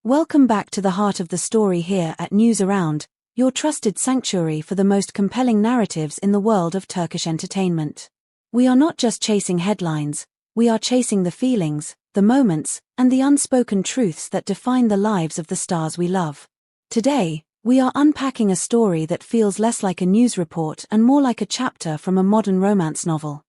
Welcome back to the heart of the story here at News Around, your trusted sanctuary for the most compelling narratives in the world of Turkish entertainment. We are not just chasing headlines, we are chasing the feelings, the moments, and the unspoken truths that define the lives of the stars we love. Today, we are unpacking a story that feels less like a news report and more like a chapter from a modern romance novel.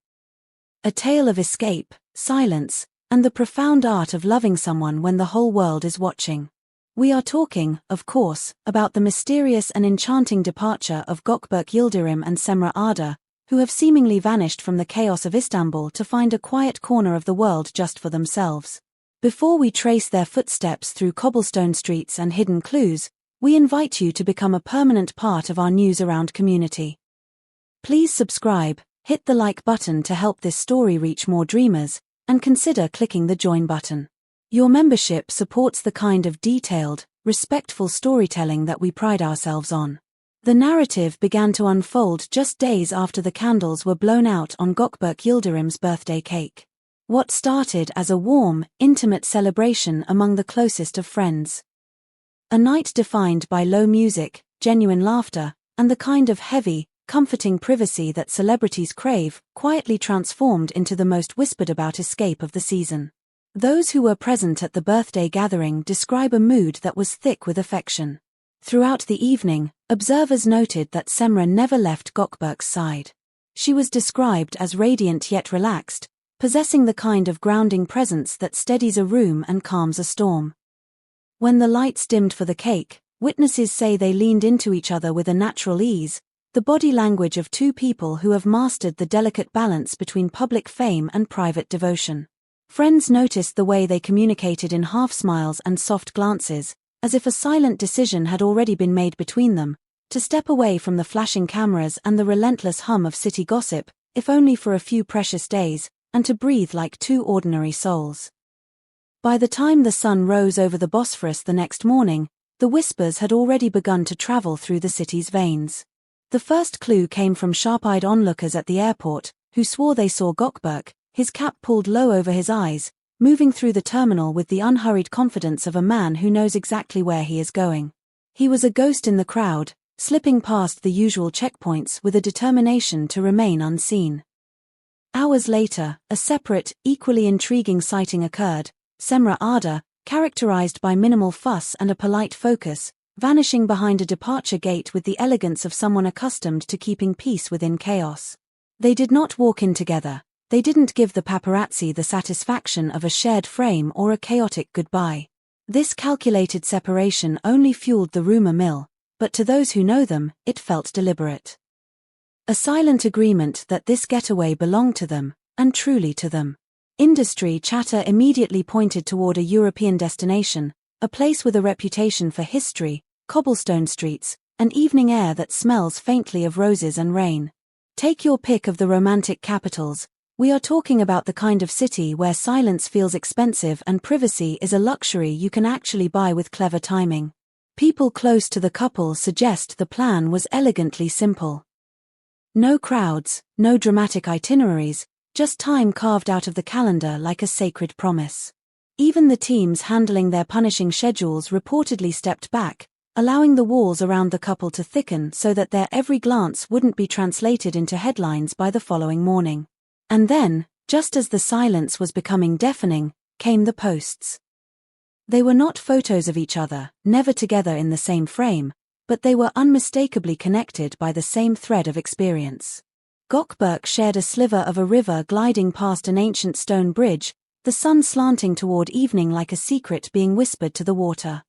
A tale of escape, silence, and the profound art of loving someone when the whole world is watching. We are talking, of course, about the mysterious and enchanting departure of Gökberk Yıldırım and Cemre Arda, who have seemingly vanished from the chaos of Istanbul to find a quiet corner of the world just for themselves. Before we trace their footsteps through cobblestone streets and hidden clues, we invite you to become a permanent part of our News Around community. Please subscribe, hit the like button to help this story reach more dreamers, and consider clicking the join button. Your membership supports the kind of detailed, respectful storytelling that we pride ourselves on. The narrative began to unfold just days after the candles were blown out on Gökberk Yıldırım's birthday cake. What started as a warm, intimate celebration among the closest of friends. A night defined by low music, genuine laughter, and the kind of heavy, comforting privacy that celebrities crave, quietly transformed into the most whispered about escape of the season. Those who were present at the birthday gathering describe a mood that was thick with affection. Throughout the evening, observers noted that Cemre never left Gökberk's side. She was described as radiant yet relaxed, possessing the kind of grounding presence that steadies a room and calms a storm. When the lights dimmed for the cake, witnesses say they leaned into each other with a natural ease, the body language of two people who have mastered the delicate balance between public fame and private devotion. Friends noticed the way they communicated in half-smiles and soft glances, as if a silent decision had already been made between them, to step away from the flashing cameras and the relentless hum of city gossip, if only for a few precious days, and to breathe like two ordinary souls. By the time the sun rose over the Bosphorus the next morning, the whispers had already begun to travel through the city's veins. The first clue came from sharp-eyed onlookers at the airport, who swore they saw Gökberk, his cap pulled low over his eyes, moving through the terminal with the unhurried confidence of a man who knows exactly where he is going. He was a ghost in the crowd, slipping past the usual checkpoints with a determination to remain unseen. Hours later, a separate, equally intriguing sighting occurred, Cemre Arda, characterized by minimal fuss and a polite focus, vanishing behind a departure gate with the elegance of someone accustomed to keeping peace within chaos. They did not walk in together, they didn't give the paparazzi the satisfaction of a shared frame or a chaotic goodbye. This calculated separation only fueled the rumor mill, but to those who know them, it felt deliberate. A silent agreement that this getaway belonged to them, and truly to them. Industry chatter immediately pointed toward a European destination, a place with a reputation for history, cobblestone streets, and evening air that smells faintly of roses and rain. Take your pick of the romantic capitals. We are talking about the kind of city where silence feels expensive and privacy is a luxury you can actually buy with clever timing. People close to the couple suggest the plan was elegantly simple. No crowds, no dramatic itineraries, just time carved out of the calendar like a sacred promise. Even the teams handling their punishing schedules reportedly stepped back, allowing the walls around the couple to thicken so that their every glance wouldn't be translated into headlines by the following morning. And then, just as the silence was becoming deafening, came the posts. They were not photos of each other, never together in the same frame, but they were unmistakably connected by the same thread of experience. Gökberk shared a sliver of a river gliding past an ancient stone bridge, the sun slanting toward evening like a secret being whispered to the water.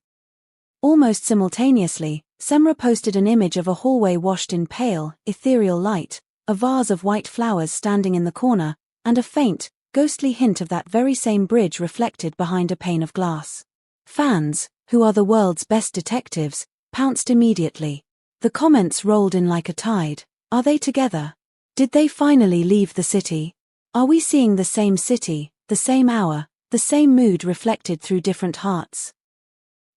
Almost simultaneously, Cemre posted an image of a hallway washed in pale, ethereal light, a vase of white flowers standing in the corner, and a faint, ghostly hint of that very same bridge reflected behind a pane of glass. Fans, who are the world's best detectives, pounced immediately. The comments rolled in like a tide. Are they together? Did they finally leave the city? Are we seeing the same city, the same hour, the same mood reflected through different hearts?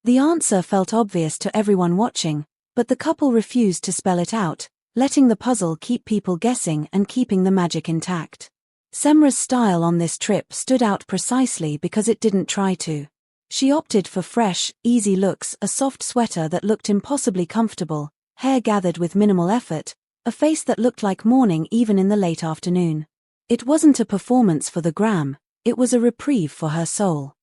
The answer felt obvious to everyone watching, but the couple refused to spell it out, letting the puzzle keep people guessing and keeping the magic intact. Cemre's style on this trip stood out precisely because it didn't try to. She opted for fresh, easy looks, a soft sweater that looked impossibly comfortable, hair gathered with minimal effort, a face that looked like morning even in the late afternoon. It wasn't a performance for the gram, it was a reprieve for her soul.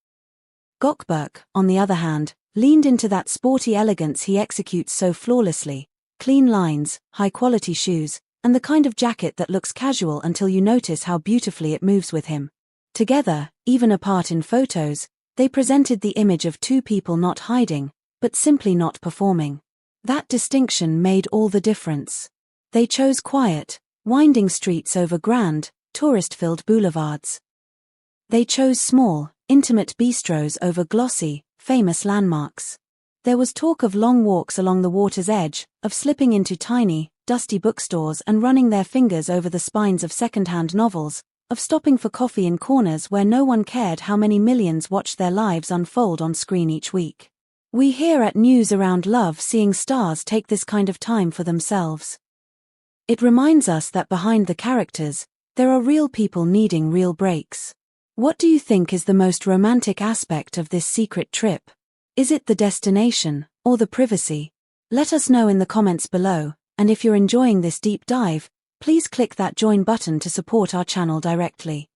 Gökberk, on the other hand, leaned into that sporty elegance he executes so flawlessly, clean lines, high-quality shoes, and the kind of jacket that looks casual until you notice how beautifully it moves with him. Together, even apart in photos, they presented the image of two people not hiding, but simply not performing. That distinction made all the difference. They chose quiet, winding streets over grand, tourist-filled boulevards. They chose small, intimate bistros over glossy, famous landmarks. There was talk of long walks along the water's edge, of slipping into tiny, dusty bookstores and running their fingers over the spines of second-hand novels, of stopping for coffee in corners where no one cared how many millions watched their lives unfold on screen each week. We here at News Around love seeing stars take this kind of time for themselves. It reminds us that behind the characters, there are real people needing real breaks. What do you think is the most romantic aspect of this secret trip? Is it the destination, or the privacy? Let us know in the comments below, and if you're enjoying this deep dive, please click that join button to support our channel directly.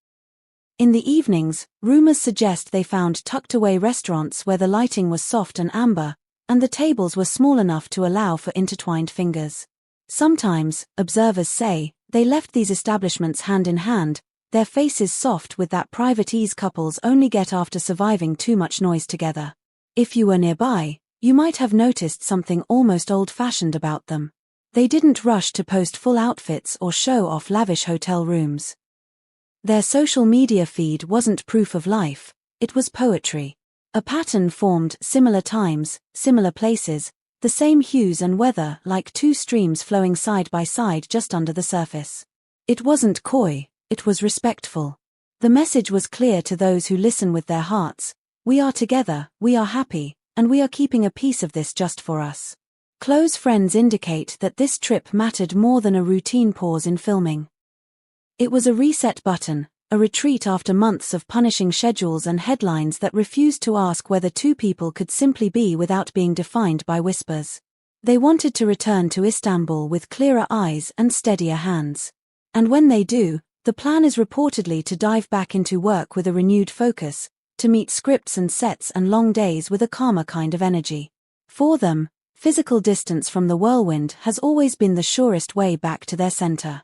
In the evenings, rumors suggest they found tucked-away restaurants where the lighting was soft and amber, and the tables were small enough to allow for intertwined fingers. Sometimes, observers say, they left these establishments hand in hand, their faces soft with that private ease couples only get after surviving too much noise together. If you were nearby, you might have noticed something almost old-fashioned about them. They didn't rush to post full outfits or show off lavish hotel rooms. Their social media feed wasn't proof of life, it was poetry. A pattern formed, similar times, similar places, the same hues and weather, like two streams flowing side by side just under the surface. It wasn't coy, it was respectful. The message was clear to those who listen with their hearts: we are together, we are happy, and we are keeping a piece of this just for us. Close friends indicate that this trip mattered more than a routine pause in filming. It was a reset button, a retreat after months of punishing schedules and headlines that refused to ask whether two people could simply be without being defined by whispers. They wanted to return to Istanbul with clearer eyes and steadier hands. And when they do, the plan is reportedly to dive back into work with a renewed focus, to meet scripts and sets and long days with a calmer kind of energy. For them, physical distance from the whirlwind has always been the surest way back to their center.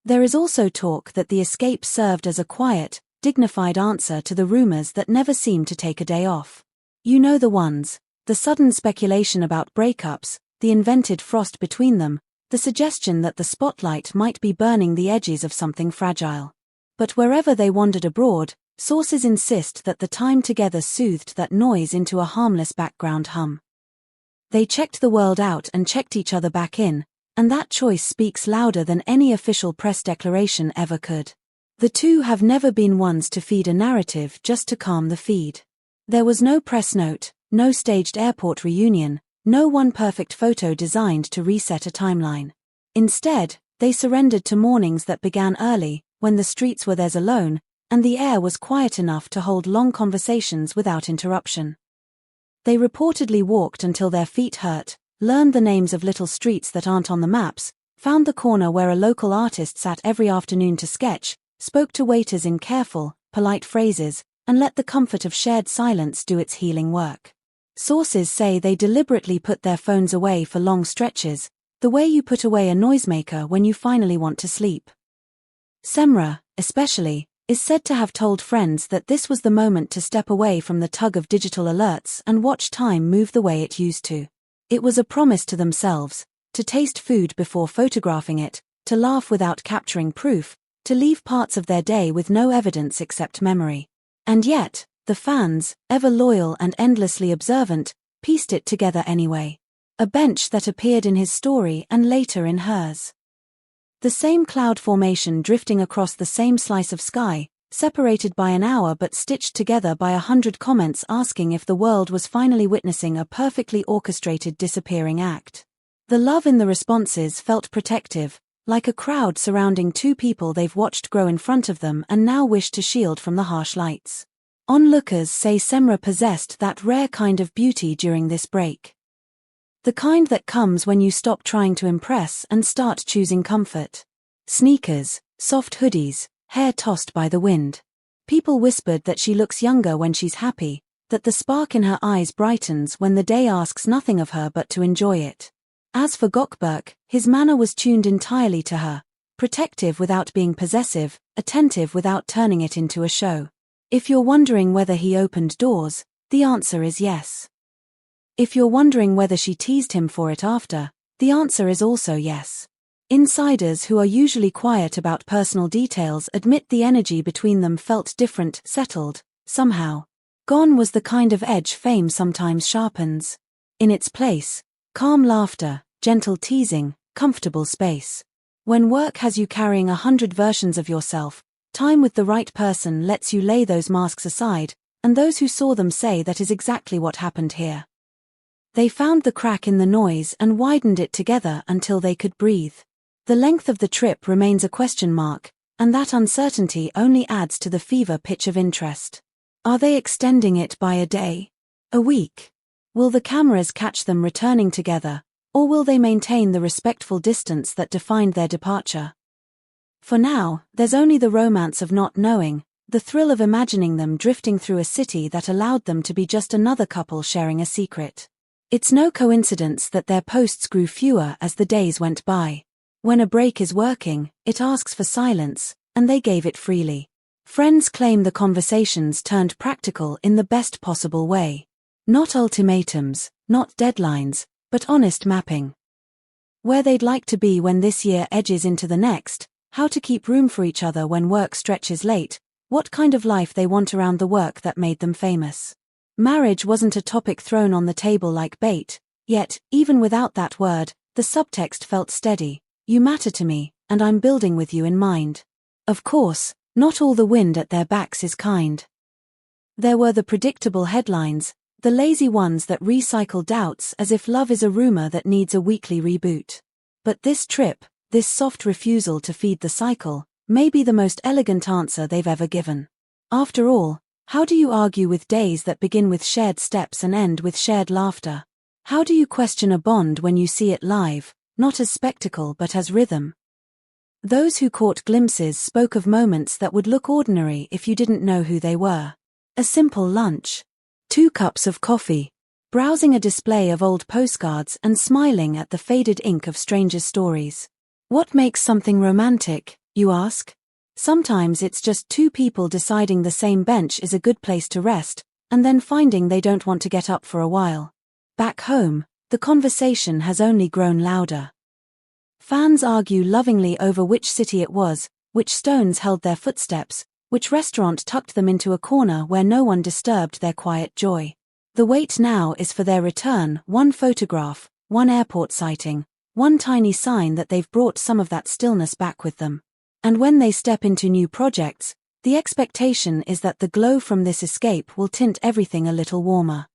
There is also talk that the escape served as a quiet, dignified answer to the rumors that never seemed to take a day off. You know the ones, the sudden speculation about breakups, the invented frost between them, the suggestion that the spotlight might be burning the edges of something fragile. But wherever they wandered abroad, sources insist that the time together soothed that noise into a harmless background hum. They checked the world out and checked each other back in, and that choice speaks louder than any official press declaration ever could. The two have never been ones to feed a narrative just to calm the feed. There was no press note, no staged airport reunion, no one perfect photo designed to reset a timeline. Instead, they surrendered to mornings that began early, when the streets were theirs alone, and the air was quiet enough to hold long conversations without interruption. They reportedly walked until their feet hurt, learned the names of little streets that aren't on the maps, found the corner where a local artist sat every afternoon to sketch, spoke to waiters in careful, polite phrases, and let the comfort of shared silence do its healing work. Sources say they deliberately put their phones away for long stretches, the way you put away a noisemaker when you finally want to sleep. Cemre, especially, is said to have told friends that this was the moment to step away from the tug of digital alerts and watch time move the way it used to. It was a promise to themselves, to taste food before photographing it, to laugh without capturing proof, to leave parts of their day with no evidence except memory. And yet, the fans, ever loyal and endlessly observant, pieced it together anyway. A bench that appeared in his story and later in hers. The same cloud formation drifting across the same slice of sky, separated by an hour but stitched together by 100 comments asking if the world was finally witnessing a perfectly orchestrated disappearing act. The love in the responses felt protective, like a crowd surrounding two people they've watched grow in front of them and now wish to shield from the harsh lights. Onlookers say Cemre possessed that rare kind of beauty during this break. The kind that comes when you stop trying to impress and start choosing comfort. Sneakers, soft hoodies, hair tossed by the wind. People whispered that she looks younger when she's happy, that the spark in her eyes brightens when the day asks nothing of her but to enjoy it. As for Gökberk, his manner was tuned entirely to her, protective without being possessive, attentive without turning it into a show. If you're wondering whether he opened doors, the answer is yes. If you're wondering whether she teased him for it after, the answer is also yes. Insiders who are usually quiet about personal details admit the energy between them felt different, settled, somehow. Gone was the kind of edge fame sometimes sharpens. In its place, calm laughter, gentle teasing, comfortable space. When work has you carrying 100 versions of yourself, time with the right person lets you lay those masks aside, and those who saw them say that is exactly what happened here. They found the crack in the noise and widened it together until they could breathe. The length of the trip remains a question mark, and that uncertainty only adds to the fever pitch of interest. Are they extending it by a day? A week? Will the cameras catch them returning together, or will they maintain the respectful distance that defined their departure? For now, there's only the romance of not knowing, the thrill of imagining them drifting through a city that allowed them to be just another couple sharing a secret. It's no coincidence that their posts grew fewer as the days went by. When a break is working, it asks for silence, and they gave it freely. Friends claim the conversations turned practical in the best possible way. Not ultimatums, not deadlines, but honest mapping. Where they'd like to be when this year edges into the next, how to keep room for each other when work stretches late, what kind of life they want around the work that made them famous. Marriage wasn't a topic thrown on the table like bait, yet, even without that word, the subtext felt steady. You matter to me, and I'm building with you in mind. Of course, not all the wind at their backs is kind. There were the predictable headlines, the lazy ones that recycle doubts as if love is a rumor that needs a weekly reboot. But this trip, this soft refusal to feed the cycle, may be the most elegant answer they've ever given. After all, how do you argue with days that begin with shared steps and end with shared laughter? How do you question a bond when you see it live, not as spectacle but as rhythm? Those who caught glimpses spoke of moments that would look ordinary if you didn't know who they were. A simple lunch. 2 cups of coffee. Browsing a display of old postcards and smiling at the faded ink of strangers' stories. What makes something romantic, you ask? Sometimes it's just 2 people deciding the same bench is a good place to rest, and then finding they don't want to get up for a while. Back home, the conversation has only grown louder. Fans argue lovingly over which city it was, which stones held their footsteps, which restaurant tucked them into a corner where no one disturbed their quiet joy. The wait now is for their return, 1 photograph, 1 airport sighting, 1 tiny sign that they've brought some of that stillness back with them. And when they step into new projects, the expectation is that the glow from this escape will tint everything a little warmer.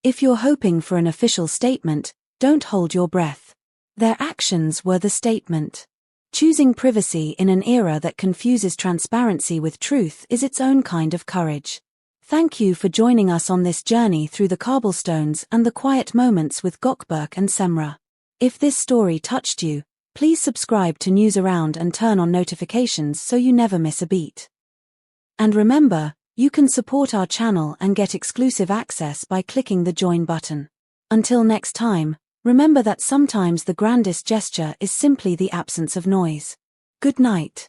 If you're hoping for an official statement, don't hold your breath. Their actions were the statement. Choosing privacy in an era that confuses transparency with truth is its own kind of courage. Thank you for joining us on this journey through the cobblestones and the quiet moments with Gökberk and Cemre. If this story touched you, please subscribe to News Around and turn on notifications so you never miss a beat. And remember, you can support our channel and get exclusive access by clicking the join button. Until next time, remember that sometimes the grandest gesture is simply the absence of noise. Good night.